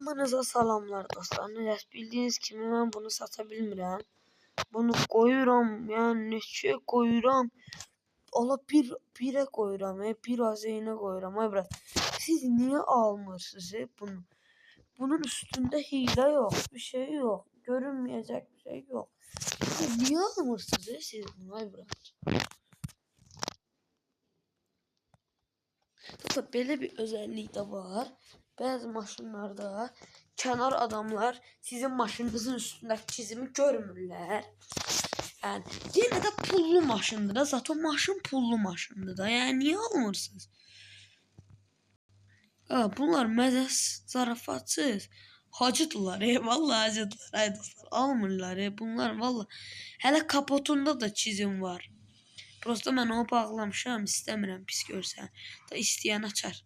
Hamınıza salamlar dostlar. Bildiğiniz kimi ben bunu sata bilmirəm. Bunu koyuram, yəni neçə koyuram. Ola birə koyuram, bir azeyinə koyuram. Ay brat, siz niye almırsınız bunu? Bunun üstünde hile yok, bir şey yok. Görünmeyecek bir şey yok. Siz niye almırsınız siz bunu ay brat? Dostlar belə bir özellik de var. Bazı maşınlarda kenar adamlar sizin maşınınızın üstündeki çizimi görmürlər. Yani yine de pullu maşındır da, zaten maşın pullu maşındır da. Yani niye almırsınız? Bunlar məzəs, zarafatsız. Hacıdırlar, vallahi hacıdırlar. Ay dostlar, almırlar. Bunlar vallahi. Hələ kapotunda da çizim var. Prosta mən onu bağlamışam, istəmirəm pis görsən. Da istəyən açar.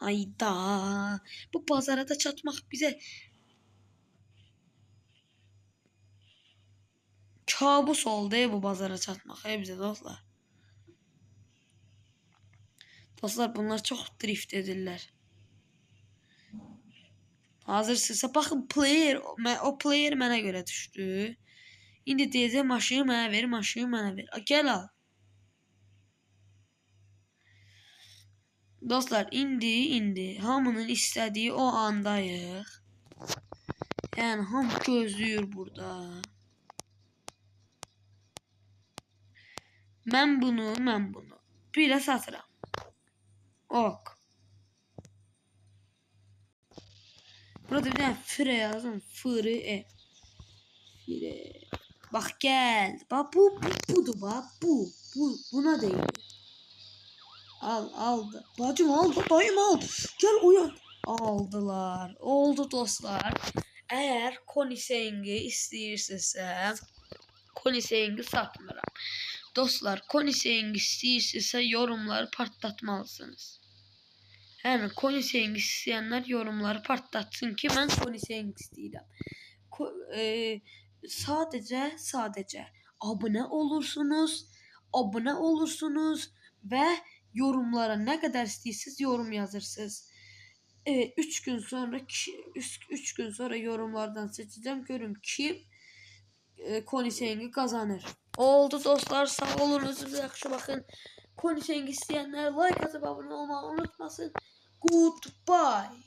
Ayda. Bu bazara da çatmaq bizə kabus oldu bu bazara çatmaq bizə dostlar. Dostlar bunlar çox drift edirlər. Hazırsınızsa baxın o player mənə görə düşdü. İndi deyəcək maşını mənə ver, maşını mənə ver. Gəl al. Dostlar indi hamının istədiyi o andayıq. Yəni hamı gözləyir burada. Mən bunu birə satıram. Ok. Burada bir tane fire yazın. Fire. Bak geldi. Bak budur bak. Buna değil. Aldı. Bacım aldı. Dayım aldı. Gel uyan. Aldılar. Oldu dostlar. Eğer Konisengi istəyirsinizsə Konisengi satmıram. Dostlar Konisengi istəyirsinizsə yorumları partlatmalısınız. Yəni Konisengi istəyənlər yorumları partlatsın ki mən Konisengi istəyirəm. Sadəcə abunə olursunuz və yorumlara nə qədər istəyirsiniz yorum yazırsınız. 3 gün sonra yorumlardan seçeceğim. Görün kim Konisengi kazanır. Oldu dostlar, sağ olun, özünüze yaxşı bakın. Konisengi istəyənlər like atıp abunə olmağı unutmasın. Goodbye.